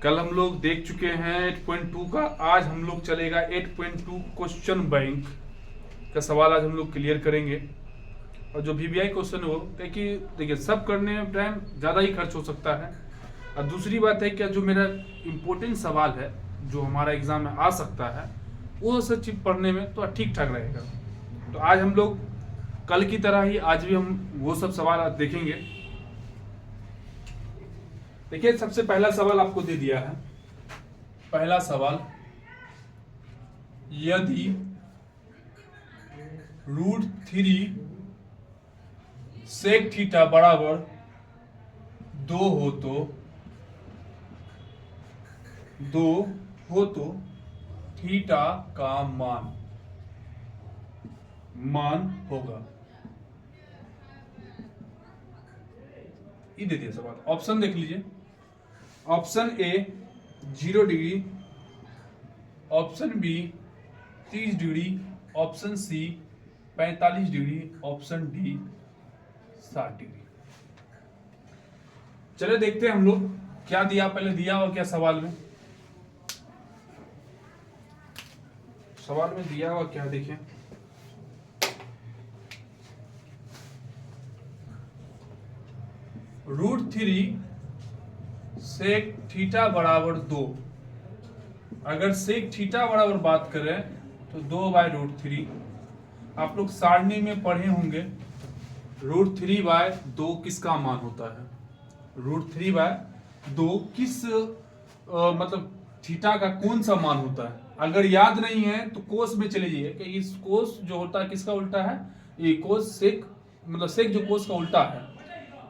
कल हम लोग देख चुके हैं 8.2 का। आज हम लोग चलेगा 8.2 क्वेश्चन बैंक का सवाल आज हम लोग क्लियर करेंगे। और जो वीवीआई क्वेश्चन हो कि देखिए सब करने में टाइम ज़्यादा ही खर्च हो सकता है। और दूसरी बात है कि जो मेरा इम्पोर्टेंट सवाल है जो हमारा एग्जाम में आ सकता है वो सब चीज़ पढ़ने में तो ठीक ठाक रहेगा। तो आज हम लोग कल की तरह ही आज भी हम वो सब सवाल आज देखेंगे। देखिए सबसे पहला सवाल आपको दे दिया है। पहला सवाल, यदि √3 सेक थीटा बराबर 2 हो तो थीटा का मान होगा। ये दे दिया सवाल। ऑप्शन देख लीजिए। Option A 0 degree, option B 30 degree, option C 45 degree, option D 60 degree. चलिए देखते हैं हम लोग क्या दिया, पहले दिया और क्या सवाल में दिया हुआ क्या देखें। √3 सेक थीटा बराबर 2। अगर सेक थीटा बराबर बात करें तो 2/√3। आप लोग सारणी में पढ़े होंगे √3/2 किसका मान होता है। √3/2 किस मतलब थीटा का कौन सा मान होता है। अगर याद नहीं है तो कोस में चले जाइए कि इस कोस जो होता है किसका उल्टा है। ये कोस सेक मतलब सेक जो कोस का उल्टा है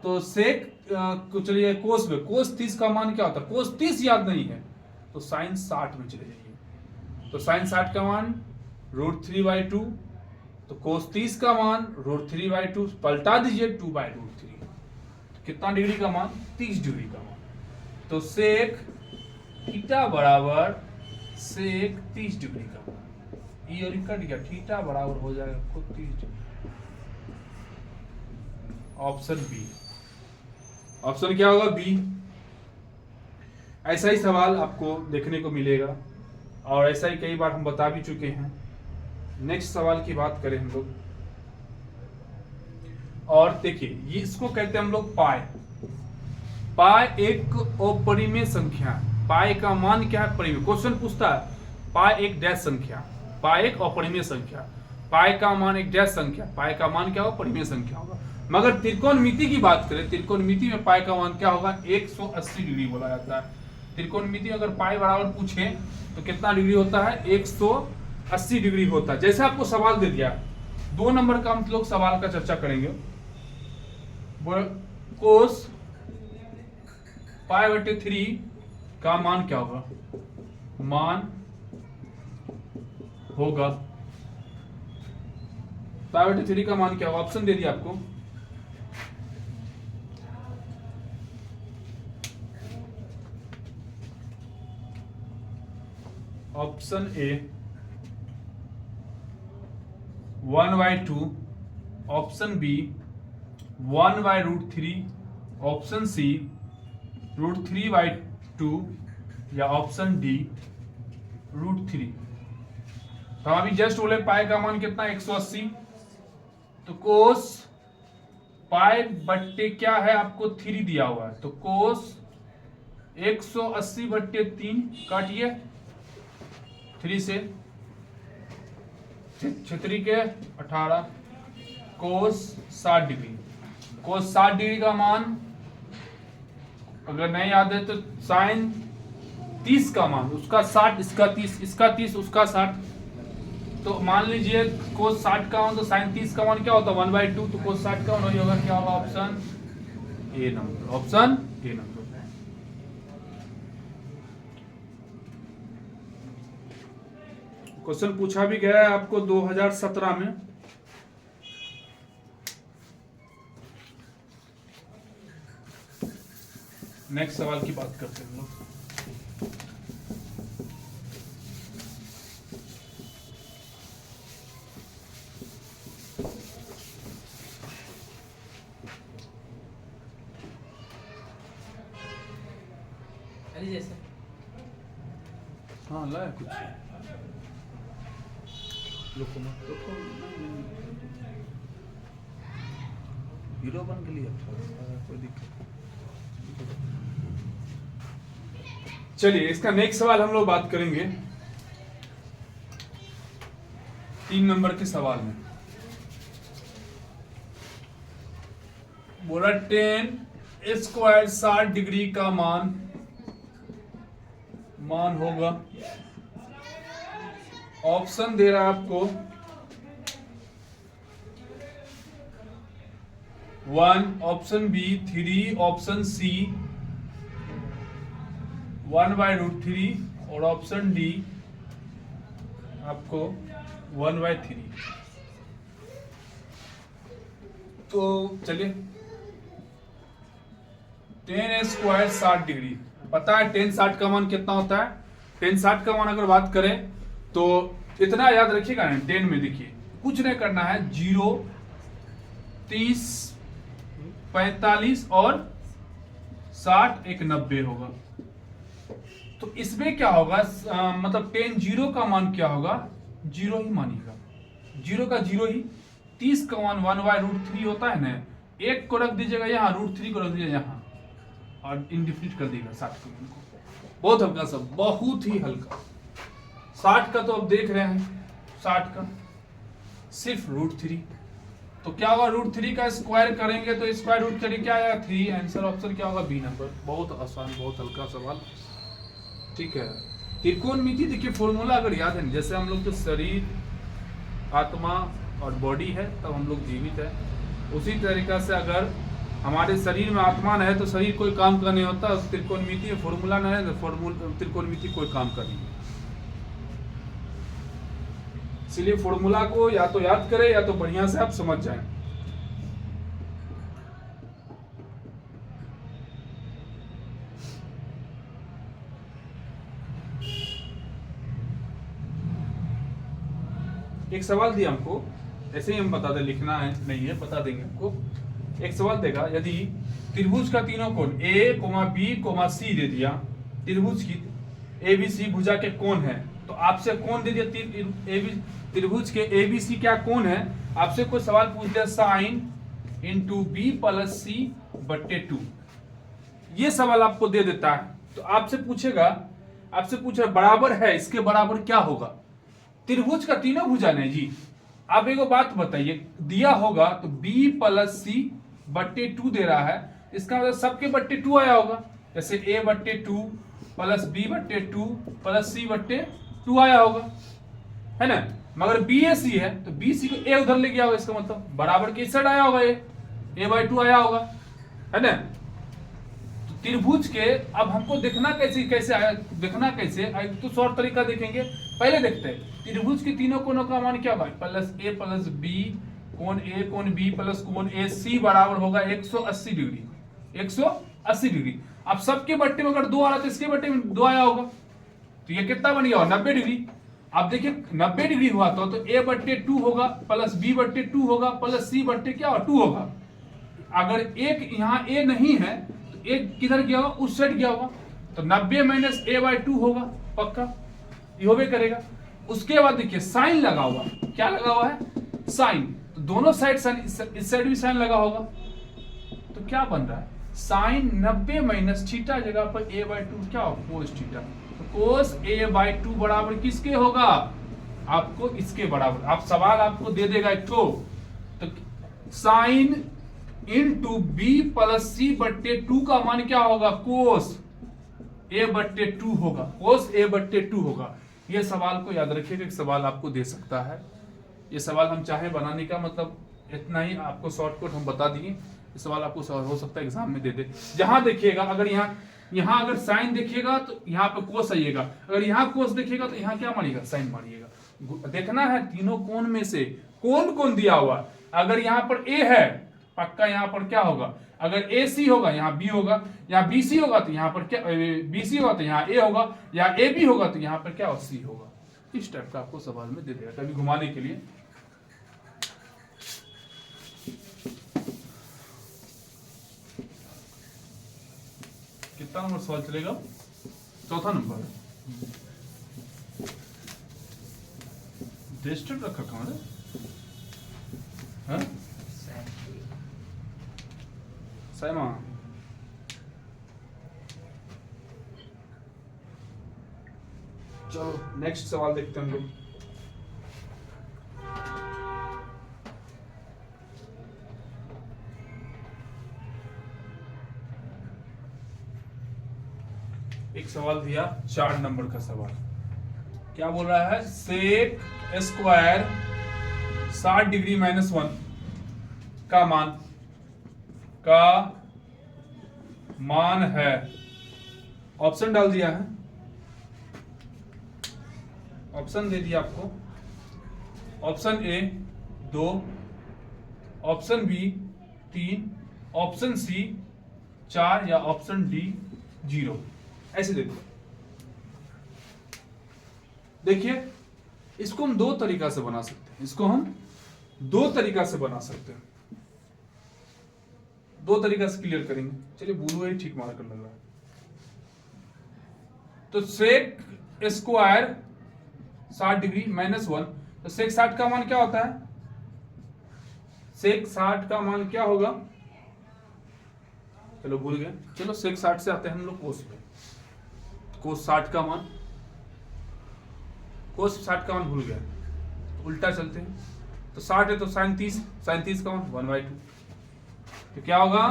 तो सेक को चलिए कोस में। कोस 30 का मान क्या होता है। कोस 30 याद नहीं है तो साइन 60 में चले जाइए। तो साइन 60 का मान √3/2। तो कोस 30 का मान √3/2 पलटा दीजिए 2/√3। कितना डिग्री का मान, 30 डिग्री का मान। तो सेक थीटा बराबर सेक 30 डिग्री का मान। ये और कट गया, थीटा बराबर हो जाएगा खुद 30 डिग्री। Option B. ऑप्शन क्या होगा, बी। ऐसा ही सवाल आपको देखने को मिलेगा और ऐसा ही कई बार हम बता भी चुके हैं। नेक्स्ट सवाल की बात करें हम लोग, और देखिए ये इसको कहते हैं हम लोग पाई। पाई एक अपरिमेय संख्या है। पाई का मान क्या है, परिमेय। क्वेश्चन पूछता है पाई एक डैश संख्या, पाई एक अपरिमेय संख्या, पाई का मान एक डैश संख्या, पाई का मान क्या होगा, परिमेय संख्या होगा। मगर त्रिकोणमिति की बात करें, त्रिकोणमिति में पाई का मान क्या होगा, 180 डिग्री बोला जाता है। त्रिकोणमिति अगर पाई बराबर पूछे तो कितना डिग्री होता है, 180 डिग्री होता है। जैसे आपको सवाल दे दिया 2 नंबर का हम लोग सवाल का चर्चा करेंगे। कोस π/3 का मान क्या होगा, मान होगा π/3 का मान क्या होगा। ऑप्शन दे दिया आपको। Option A 1/2, option B 1/√3, option C √3/2 या ऑप्शन डी √3। तो हम अभी जस्ट बोले पाई का मान कितना, 180। तो कोस पाई बट्टे क्या है, आपको 3 दिया हुआ है। तो कोस 180/3 काटिए 3 से 6 के 18। कोस 60 डिग्री। कोस 60 डिग्री का मान अगर नहीं याद है तो साइन 30 का मान, उसका 60, इसका 30, इसका 30, उसका 60। तो मान लीजिए कोस 60 का मान तो साइन 30 का मान क्या होता है, 1/2। तो कोस 60 का मान वही होगा, क्या होगा, option A number. Option A number. Question पूछा भी गया है आपको 2017 में। नेक्स्ट सवाल की बात करते हैं हम लोग। जैसे हाँ लाया कुछ हीरो बन के लिए अच्छा कोई दिक्कत। चलिए इसका नेक्स्ट सवाल हम लोग बात करेंगे 3 नंबर के सवाल में। बोला 10 स्क्वायर 60 डिग्री का मान होगा। ऑप्शन दे रहा है आपको 1, ऑप्शन बी 3, ऑप्शन सी 1/√3 और ऑप्शन डी आपको 1/3। तो चलिए 10 स्क्वायर 60 डिग्री पता है 10 60 का मान कितना होता है। 10 60 का मान अगर बात करें तो इतना याद रखिएगा ना 10 में देखिए कुछ नहीं करना है 0 30 45 और 60 एक 90 होगा। तो इसमें क्या होगा मतलब 10 0 का मान क्या होगा 0 ही मानिएगा 0 का 0 ही। 30 का मान 1/√3 होता है ना एक को रख दीजिएगा यहाँ √3 को रख दीजिएगा यहाँ और इंडिफिनिट कर देगा 60 को। बहुत हल्का सा बहुत ही हल्का। 60 का तो अब देख रहे हैं 60 का सिर्फ √3 तो क्या होगा √3 का स्क्वायर करेंगे तो स्क्वायर रूट करेंगे क्या आएगा 3। आंसर ऑप्शन क्या होगा बी नंबर। बहुत आसान बहुत हल्का सवाल ठीक है। त्रिकोणमिति देखिए फॉर्मूला अगर याद है जैसे हम लोग तो शरीर आत्मा और बॉडी है तब हम लोग जीवित है उसी तरीका से अगर हमारे शरीर में आत्मा न है तो शरीर कोई काम का नहीं होता। त्रिकोणमिति फॉर्मूला न है तो त्रिकोणमिति कोई काम का नहीं। इसलिए फॉर्मूला को या तो याद करें या तो बढ़िया से आप समझ जाएं। एक सवाल दिया हमको ऐसे ही हम बता दें लिखना है नहीं है बता देंगे हमको। एक सवाल देगा यदि त्रिभुज का तीनों कोण A, B, C दे दिया त्रिभुज की ABC भुजा के कोण है तो आपसे कोण दे दिया त्रिभुज के ABC क्या कोण है आपसे कोई सवाल पूछ दिया sin × B + C/2 ये सवाल आपको दे देता है तो आपसे पूछेगा बराबर है इसके बराबर क्या होगा। त्रिभुज का तीनों भुजा नहीं जी आप एक बात बताइए दिया होगा तो B + C/2 दे रहा है इसका मतलब सबके बट्टे 2 आया होगा जैसे A/2 + B/2 + C/2 आया होगा है ना। मगर BAC है तो BC को A उधर ले गया होगा इसका मतलब बराबर के इस साइड आया होगा A/2 आया होगा है ना। तो त्रिभुज के अब हमको देखना कैसे आया देखना कैसे तो शॉर्ट तरीका देखेंगे। पहले देखते हैं त्रिभुज के तीनों कोणों का मान क्या होगा +A + B कोण A कोण B प्लस कोण AC बराबर होगा 180 डिग्री 180 डिग्री। अब सबके बट्टे में अगर 2 आ रहा तो इसके बट्टे में 2 आया होगा तो ये कितना बन गया 90 डिग्री। अब देखिए 90 डिग्री हुआ तो A/2 होगा प्लस B/2 होगा प्लस C/2 होगा। अगर एक यहाँ A नहीं है तो एक किधर गया होगा उस साइड गया होगा तो 90 - A/2 होगा पक्का ये होबे करेगा। उसके बाद देखिए साइन लगा हुआ क्या लगा हुआ है साइन तो दोनों साइड साइन इस साइड भी साइन लगा होगा तो क्या बन रहा है साइन 90 - थीटा जगह पर A/2 क्या होगा कोस थीटा तो कोस A/2 बराबर किसके होगा आपको इसके बराबर। आप सवाल आपको दे देगा एक तो साइन × B + C/2 का मान क्या होगा कोस A/2 होगा कोस A/2 होगा। ये सवाल को याद रखिएगा एक सवाल आपको दे सकता है। ये सवाल हम चाहे बनाने का मतलब इतना ही आपको शॉर्टकट हम बता दिए। ये सवाल आपको हो सकता है एग्जाम में दे दे। जहां देखिएगा अगर यहाँ अगर साइन देखिएगा तो यहाँ पे कोस आइएगा अगर यहाँ कोस देखिएगा तो यहाँ क्या मानिएगा साइन मानिएगा। देखना है तीनों कोण में से कौन दिया हुआ अगर यहाँ पर A है पक्का यहाँ पर क्या होगा अगर AC होगा यहाँ B होगा यहाँ BC होगा तो यहाँ पर क्या BC होगा तो यहाँ A होगा या AB होगा तो यहाँ पर क्या होगा C होगा। इस टाइप का आपको सवाल में दे देगा कभी घुमाने के लिए। कितना नंबर सवाल चलेगा चौथा नंबर रेजिस्टर रखा कहाँ है? हाँ? साइमा चलो नेक्स्ट सवाल देखते हैं हम लोग। एक सवाल दिया 4 नंबर का सवाल, क्या बोल रहा है? सेक स्क्वायर 60 डिग्री -1 का मान है। ऑप्शन डाल दिया है, ऑप्शन दे दिया आपको। Option A 2, option B 3, option C 4 या ऑप्शन डी 0, ऐसे दे दो। देखिए इसको हम 2 तरीका से बना सकते हैं, इसको हम 2 तरीका से बना सकते हैं, 2 तरीका से क्लियर करेंगे। चलिए ब्लू ही ठीक मार्कर लग रहा है। तो सेक स्क्वायर 60 डिग्री -1, तो सेक 60 का मान क्या होता है? सेक 60 का मान क्या होगा? चलो भूल गए, चलो सेक 60 से आते हैं हम लोग कोस पे। कोस 60 का मान, कोस 60 का मान भूल गए, तो उल्टा चलते हैं। तो 60 है तो साइन 30, साइन 30 का मान 1/2, तो क्या होगा?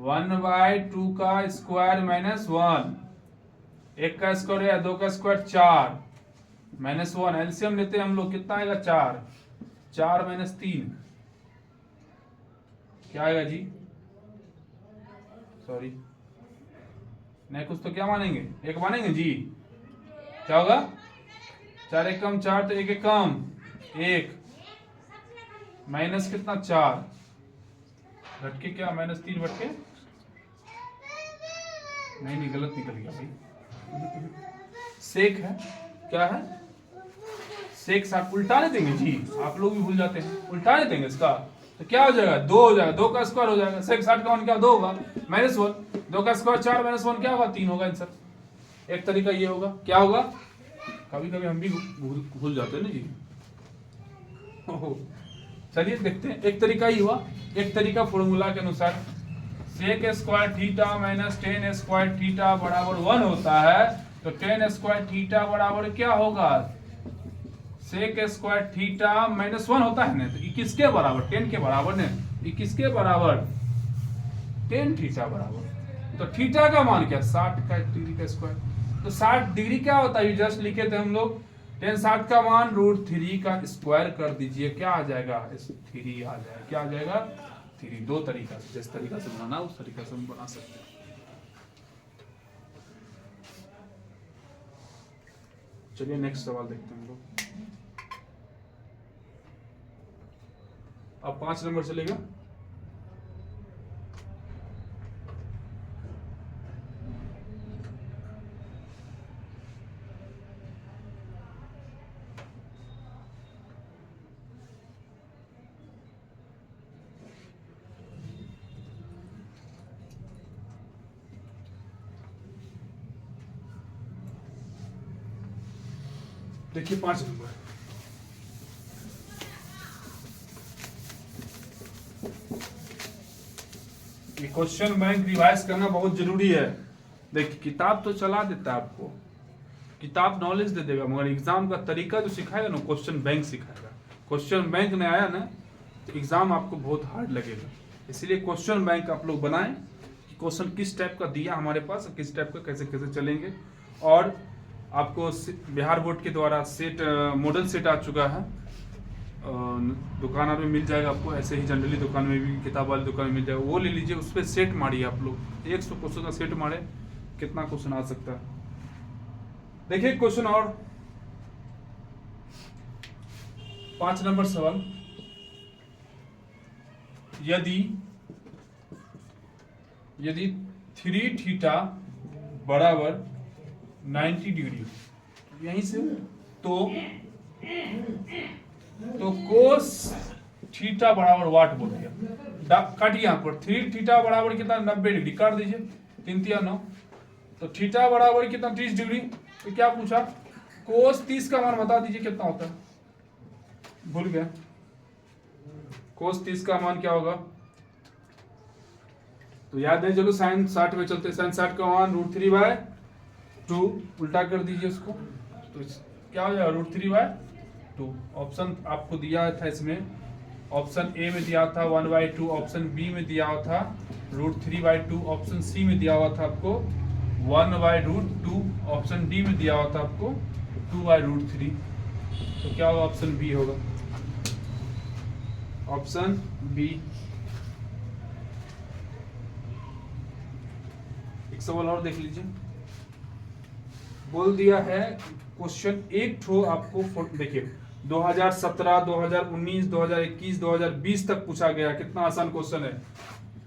1/2 का स्क्वायर -1, 1 का स्क्वायर या 2 का स्क्वायर 4 -1, एलसीएम लेते हैं हम लोग, कितना आएगा? 4, 4 - 3 क्या आएगा जी? सॉरी नहीं, कुछ तो क्या मानेंगे? 1 मानेंगे जी। क्या होगा? 4 1 कम 4, तो 1 1 कम 1, माइनस कितना? 4 घटके क्या? -3 घटके नहीं, गलत निकल गया भाई। सेक है, क्या है? सेक 60 उल्टा नहीं देंगे जी, आप लोग भी भूल जाते हैं, उल्टा नहीं देंगे इसका, तो क्या हो जाएगा? 2 हो जाएगा, 2 का स्क्वायर हो जाएगा। सेक 60 का मान क्या? 2 होगा, -1, 2 का स्क्वायर 4 -1 क्या होगा? 3 होगा आंसर। एक तरीका ये होगा, क्या होगा? कभी कभी हम भी भूल जाते हैं ना जी। चलिए देखते हैं, एक तरीका ही हुआ। एक तरीका फॉर्मूला के अनुसार sec square theta -10 square theta बराबर 1 होता है, तो 10 स्क्वायर थीटा बराबर क्या होगा? सेक स्क्वायर थीटा -1 होता है ना, तो ये किसके बराबर? 10 के बराबर ने, ये किसके बराबर? 10 थीटा बराबर। तो थीटा का मान क्या? 60 का डिग्री का स्क्वायर, तो 60 डिग्री क्या होता है? जस्ट लिखे थे हम लोग, 10 60 का मान √3 का स्क्वायर कर दीजिए, क्या आ जाएगा? 3 आ जाएगा। क्या आ जाएगा? 3। 2 तरीका से, जिस तरीका से बनाना उस तरीका से हम बना सकते हैं। चलिए नेक्स्ट सवाल देखते हैं हम लोग। अब 5 नंबर चलेगा। देखिए 5 नंबर, ये क्वेश्चन बैंक रिवाइज करना बहुत जरूरी है। देखिए किताब तो चला देता है आपको, किताब नॉलेज दे देगा, मगर एग्जाम का तरीका जो सिखाएगा ना क्वेश्चन बैंक सिखाएगा। क्वेश्चन बैंक ने आया ना तो एग्जाम आपको बहुत हार्ड लगेगा। इसीलिए क्वेश्चन बैंक आप लोग बनाएं कि क्वेश्चन किस टाइप का दिया हमारे पास, किस टाइप का कैसे कैसे चलेंगे। और आपको बिहार बोर्ड के द्वारा सेट मॉडल सेट आ चुका है, दुकान में मिल जाएगा आपको, ऐसे ही जनरली दुकान में भी, किताब वाली दुकान में मिल जाएगा, वो ले लीजिए। उस पर सेट मारिए आप लोग, 100 क्वेश्चन का सेट मारे, कितना क्वेश्चन आ सकता है। देखिए क्वेश्चन और 5 नंबर सवाल, यदि 3 थीटा बराबर 90 डिग्री यहीं से, तो कोस थीटा बराबर वाट बोल दिया, काटिए यहाँ पर। 3 थीटा बराबर कितना? 90 डिग्री, काट दीजिए, 3 3 9, तो थीटा बराबर कितना? 30 डिग्री। तो क्या पूछा? कोस 30 का मान बता दीजिए कितना होता है। भूल गया। कोस 30 का मान क्या होगा? तो याद है, चलो साइन 60 में चलते। साइन 60 का मान √3/2, उल्टा कर दीजिए उसको, तो क्या हो जाएगा? √3/2। ऑप्शन आपको दिया था इसमें, ऑप्शन ए में दिया था 1/2, ऑप्शन बी में दिया हुआ था √3/2, ऑप्शन सी में दिया हुआ था आपको 1/√2, ऑप्शन डी में दिया हुआ था आपको 2/√3। तो क्या होगा? ऑप्शन बी होगा, ऑप्शन बी। एक सवाल और देख लीजिए। बोल दिया है क्वेश्चन, एक ठो आपको देखिए 2017, 2019, 2021, 2020 तक पूछा गया। कितना आसान क्वेश्चन है।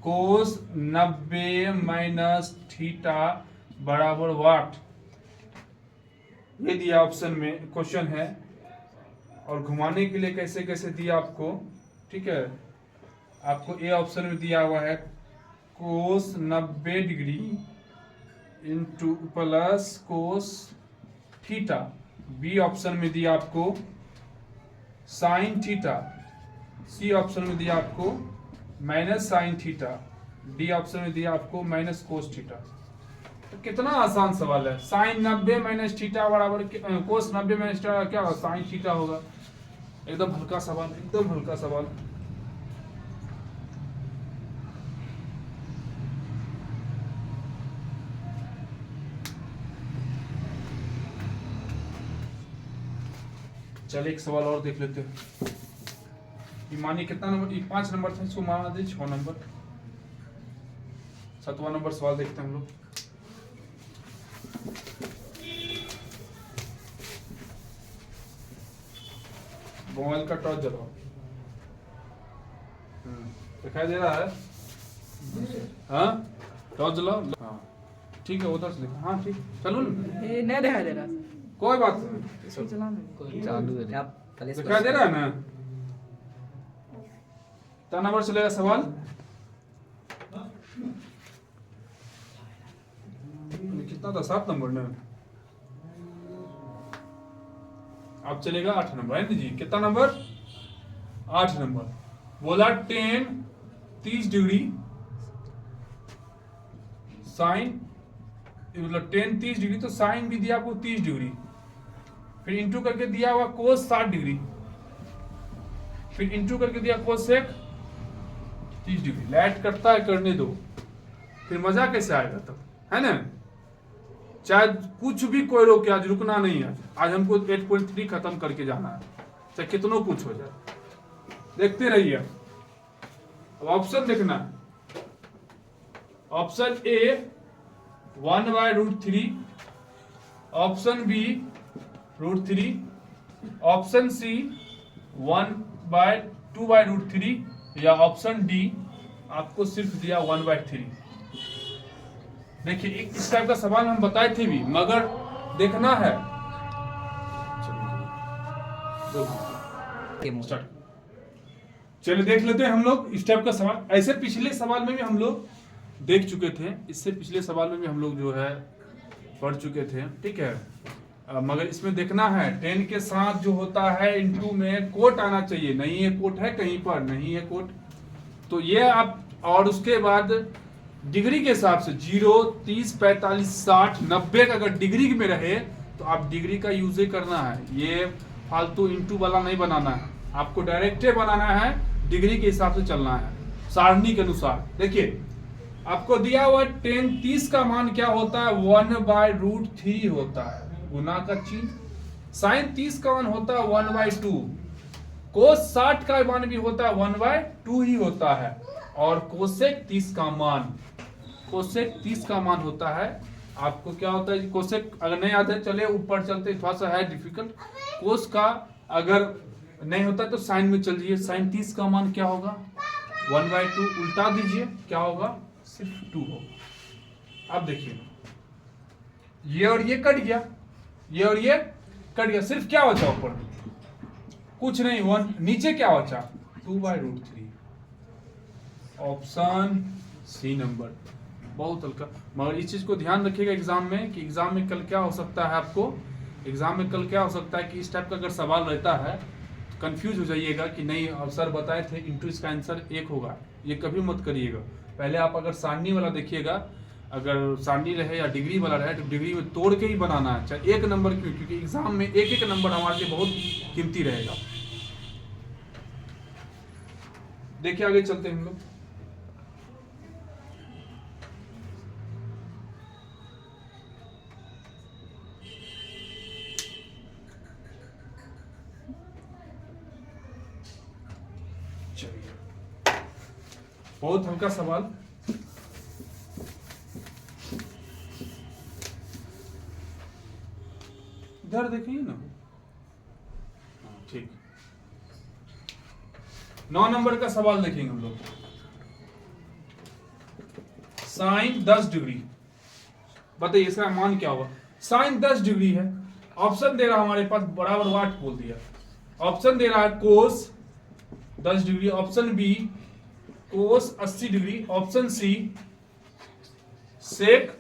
कोस 90 - थीटा बराबर वाट, ये दिया ऑप्शन में, क्वेश्चन है। और घुमाने के लिए कैसे कैसे दिया आपको, ठीक है। आपको ए ऑप्शन में दिया हुआ है cos 90 degree into plus cos theta. B option में दिया आपको साइन थीटा। सी ऑप्शन में दिया आपको minus sine theta. D option में दिया आपको माइनस कोस थीटा। तो कितना आसान सवाल है। साइन 90 - थीटा बराबर कोस 90 - थीटा क्या होगा? साइन थीटा होगा। एकदम हल्का सवाल, एकदम हल्का सवाल। चल एक सवाल और देख लेते हैं। मानिए कितना नंबर, 5 नंबर था, इसको माना दे 6 नंबर। 7वां नंबर सवाल देखते हैं हम लोग। मोबाइल का टॉर्च जलाओ। दिखाई दे रहा है? हाँ, टॉर्च जलाओ। हाँ ठीक है, उधर से हाँ ठीक, चलो ना। ये नहीं दिखाई दे रहा, कोई बात नहीं, चालू है। दिखाई दे रहा है ना। कितना नंबर चलेगा सवाल? कितना था? 7 नंबर ना। अब चलेगा 8 नंबर है जी। कितना नंबर? 8 नंबर। बोला 10 30 डिग्री साइन, मतलब 10 30 डिग्री, तो साइन भी दिया आपको 30 डिग्री, फिर इंटू करके दिया हुआ कोस 60 डिग्री, फिर इंटू करके दिया कोस सेक 30 डिग्री। लाइट करता है, करने दो, फिर मजा कैसे आएगा तब, है ना। चाहे कुछ भी कोई रोके, आज रुकना नहीं है। आज हमको 8.3 खत्म करके जाना है, चाहे कितनों कुछ हो जाए। देखते रहिए। अब ऑप्शन देखना है। Option A 1/√3, option B √3, option C 1/2/√3, या ऑप्शन डी आपको सिर्फ दिया 1/3। देखिए इस टाइप का सवाल हम बताए थे भी, मगर देखना है। चलिए देख लेते हैं हम लोग इस टाइप का सवाल। ऐसे पिछले सवाल में भी हम लोग देख चुके थे, इससे पिछले सवाल में भी हम लोग जो है पढ़ चुके थे, ठीक है। मगर इसमें देखना है 10 के साथ जो होता है इंटू में कोट आना चाहिए। नहीं है कोट, है कहीं पर नहीं है कोट, तो ये आप, और उसके बाद डिग्री के हिसाब से 0 30 45 60 90 का अगर डिग्री में रहे तो आप डिग्री का यूज ही करना है। ये फालतू इंटू वाला नहीं बनाना है, आपको डायरेक्ट बनाना है, डिग्री के हिसाब से चलना है, सारणी के अनुसार। देखिए आपको दिया हुआ 10 30 का मान क्या होता है? 1/√3 होता है, गुना का चिन्ह। साइन 30 का मान होता है 1/2, कोस 60 का मान भी होता है 1/2 ही होता है, और कोसेक 30 का मान, कोसेक 30 का मान होता है। आपको क्या होता है कोसेक, अगर नहीं आता है चले ऊपर चलते, थोड़ा सा है डिफिकल्ट। कोस का अगर नहीं होता तो साइन में चलिए। साइन 30 का मान क्या होगा? 1/2, उल्टा दीजिए, क्या होगा? सिर्फ 2 होगा। अब देखिए ये और ये कट गया, ये और ये कट गया, सिर्फ क्या बचा ऊपर? कुछ नहीं, 1। नीचे क्या बचा? 2/√3। Option C number. बहुत हल्का, मगर इस चीज को ध्यान रखिएगा एग्जाम में, कि एग्जाम में कल क्या हो सकता है आपको, एग्जाम में कल क्या हो सकता है कि इस टाइप का अगर सवाल रहता है तो कंफ्यूज हो जाइएगा कि नहीं अब सर बताए थे इंटू इसका आंसर 1 होगा, ये कभी मत करिएगा। पहले आप अगर सारणी वाला देखिएगा, अगर सारणी रहे या डिग्री वाला रहे तो डिग्री में तोड़ के ही बनाना है, चाहे 1 नंबर क्यों, क्योंकि एग्जाम में एक एक नंबर हमारे लिए बहुत कीमती रहेगा। देखिए आगे चलते हैं हम लोग। चलिए बहुत हल्का सवाल, इधर देखिए ना। ठीक, 9 नंबर का सवाल देखेंगे हम लोग। साइन 10 डिग्री, बताइए इसका मान क्या होगा। साइन 10 डिग्री है, ऑप्शन दे रहा हमारे पास बराबर वाट बोल दिया, ऑप्शन दे रहा है कोस 10 डिग्री, ऑप्शन बी कोस 80 डिग्री, ऑप्शन सी सेक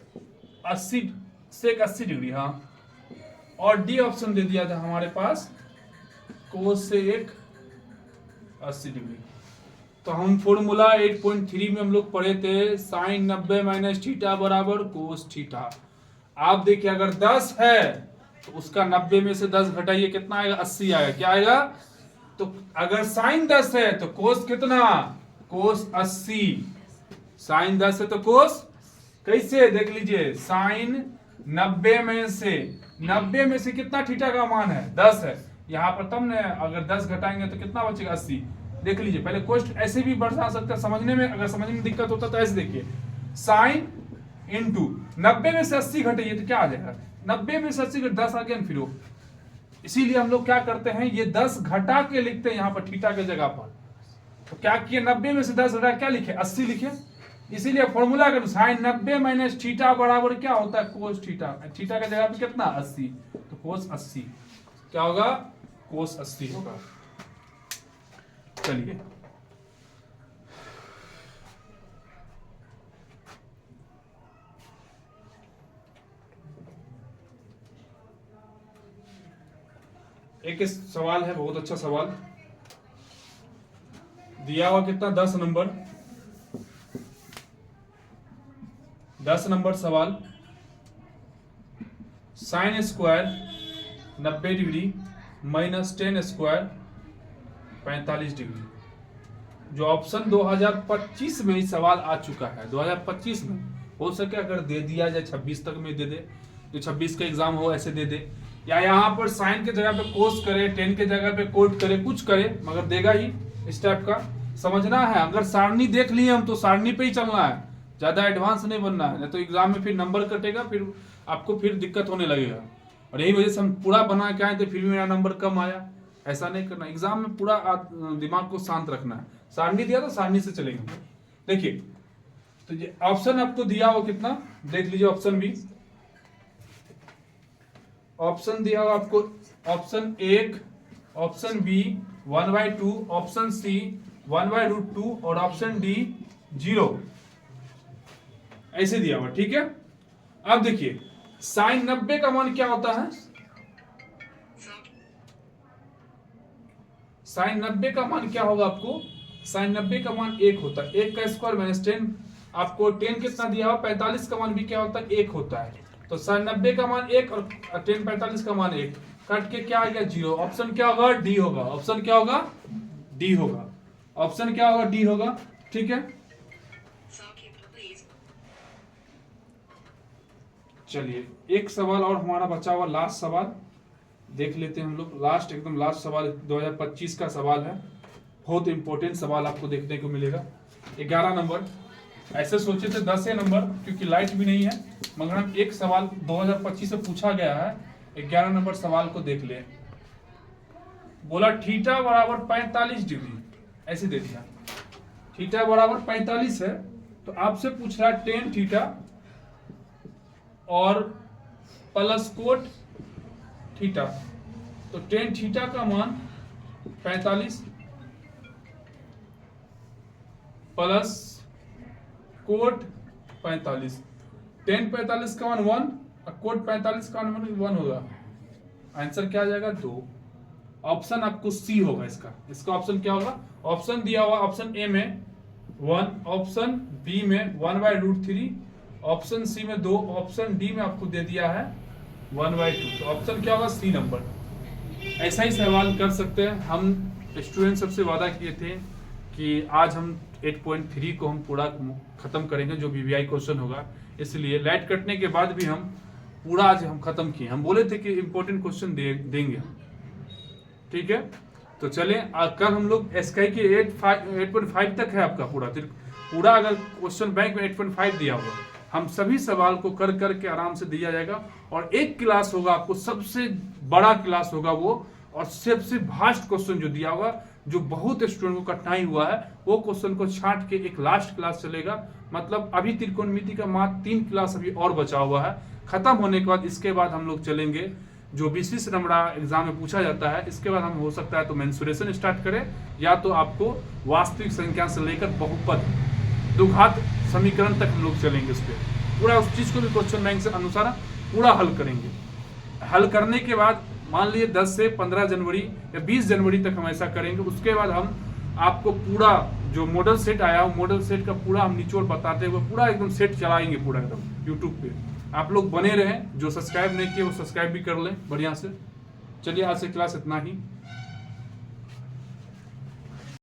80 डिग्री, हाँ, और डी ऑप्शन दे दिया था हमारे पास कोस सेक 80 डिग्री। तो हम फॉर्मूला 8.3 में हम लोग पढ़े थे, साइन 90 माइनस थीटा बराबर कोस थीटा। आप देखिए अगर 10 है तो उसका 90 में से 10 घटाइए, कितना आएगा, 80 आएगा। क्या आएगा, तो अगर साइन 10 है तो कोस कितना, कोस 80। साइन 10 है तो कोस कैसे, देख लीजिए, साइन 90 में से कितना थीटा का मान है, 10 है यहाँ पर, तब ने अगर 10 घटाएंगे तो कितना बचेगा, 80। देख लीजिए, पहले क्वेश्चन ऐसे भी बढ़ा सकते हैं समझने में, अगर समझने में दिक्कत होता तो ऐसे देखिए, साइन इंटू 90 में से 80 घटाइए तो क्या आ जाएगा, 90 में से 80 घट 10 आ गया ना, फिर वो, इसीलिए हम लोग क्या करते हैं, ये 10 घटा के लिखते हैं यहाँ पर थीटा के जगह पर। तो क्या किए, 90 में से 10 घटा क्या लिखे, 80 लिखे। इसीलिए फॉर्मूला का साइन 90 माइनस थीटा बराबर क्या होता है, कोस थीटा। थीटा के जगह पे कितना, 80, तो कोस 80 क्या होगा, कोस 80 होगा। चलिए एक सवाल है, बहुत अच्छा सवाल दिया हुआ, कितना, 10 नंबर, 10 नंबर सवाल। Sine square 90 degree minus ten square 45 degree. जो ऑप्शन 2025 में ही सवाल आ चुका है, 2025 में, हो सके अगर दे दिया जाए 26 तक में दे दे, जो 26 का एग्जाम हो ऐसे दे दे, या यहाँ पर साइन के जगह पे कोस करे, टेन के जगह पे कोट करे, कुछ करे, मगर देगा ही इस टाइप का। समझना है, अगर सारणी देख लिए हम तो सारणी पे ही चलना है, ज्यादा एडवांस नहीं बनना है, नहीं तो एग्जाम में फिर नंबर कटेगा, फिर आपको फिर दिक्कत होने लगेगा। और यही वजह से हम पूरा बना के आए थे, फिर भी मेरा नंबर कम आया। ऐसा नहीं करना, एग्जाम में पूरा दिमाग को शांत रखना है। सारणी दिया तो सारणी से चलेंगे। देखिए तो ये ऑप्शन आपको दिया हो कितना, देख लीजिए, ऑप्शन बी, ऑप्शन दिया हुआ आपको, option 1, option B 1/2, option C 1/√2 और ऑप्शन डी 0, ऐसे दिया हुआ, ठीक है। अब देखिए साइन 90 का मान क्या होता है, साइन 90 का मान क्या होगा आपको, साइन 90 का मान 1 होता है, 1 का स्क्वायर माइनस 10, आपको 10 कितना दिया हुआ, 45 का मान भी क्या होता है, 1 होता है। तो साइन 90 का मान 1 और 10 45 का मान 1, कट के क्या आ गया, 0। ऑप्शन क्या होगा, डी होगा। ऑप्शन क्या होगा, डी होगा। ऑप्शन क्या होगा, डी होगा, ठीक है। चलिए एक सवाल और हमारा बचा हुआ, लास्ट सवाल देख लेते हैं हम लोग। लास्ट, एकदम लास्ट सवाल 2025 का सवाल है, बहुत इंपॉर्टेंट सवाल आपको देखने को मिलेगा। 11 नंबर, ऐसे सोचे थे 10 नंबर क्योंकि लाइट भी नहीं है, मगर हम एक सवाल 2025 से पूछा गया है, 11 नंबर सवाल को देख ले। बोला थीटा बराबर 45 डिग्री, ऐसे दे दिया, थीटा बराबर 45 है, तो आपसे पूछ रहा है टेन थीटा और प्लस कोट थीटा। तो टेन थीटा का मान 45 प्लस कोट 45, टेन 45 का मान 1 और कोट 45 का मान 1 होगा। आंसर क्या आ जाएगा, 2। ऑप्शन आपको सी होगा इसका ऑप्शन क्या होगा? ऑप्शन दिया हुआ ऑप्शन ए में 1, ऑप्शन बी में 1/√3, ऑप्शन सी में 2, ऑप्शन डी में आपको दे दिया है 1/2। तो ऑप्शन क्या होगा? C number. ऐसा ही सवाल कर सकते हैं। हम स्टूडेंट सबसे वादा किए थे कि आज हम 8.3 को हम पूरा खत्म करेंगे जो वीवीआई क्वेश्चन होगा, इसलिए लाइट कटने के बाद भी हम पूरा आज हम खत्म किए। हम बोले थे कि इंपॉर्टेंट क्वेश्चन देंगे, ठीक है। तो चले कल हम लोग एसकाई के 8.5 तक है आपका पूरा अगर क्वेश्चन बैंक में 8.5 दिया हुआ, हम सभी सवाल को कर करके आराम से दिया जाएगा। और एक क्लास होगा आपको, सबसे बड़ा क्लास होगा वो, और सबसे भास्ट क्वेश्चन जो दिया होगा, जो बहुत स्टूडेंट को कठिनाई हुआ है, वो क्वेश्चन को छांट के एक लास्ट क्लास चलेगा। मतलब अभी त्रिकोणमिति का मात्र 3 क्लास अभी और बचा हुआ है। खत्म होने के बाद इसके बाद हम लोग चलेंगे जो विशिष्ट नंबरा एग्जाम में पूछा जाता है। इसके बाद हम हो सकता है तो मेंसुरेशन स्टार्ट करें, या तो आपको वास्तविक संख्या से लेकर बहुपद द्विघात समीकरण तक हम लोग चलेंगे। इस पर पूरा उस चीज को भी क्वेश्चन बैंक से अनुसार पूरा हल करेंगे। हल करने के बाद मान लीजिए 10 से 15 जनवरी या 20 जनवरी तक हम ऐसा करेंगे। उसके बाद हम आपको पूरा जो मॉडल सेट आया, मॉडल सेट का पूरा हम निचोड़ बताते हुए पूरा एकदम सेट चलाएंगे पूरा एकदम यूट्यूब पे। आप लोग बने रहें, जो सब्सक्राइब नहीं किए वो सब्सक्राइब भी कर लें बढ़िया से। चलिए आज से क्लास इतना ही।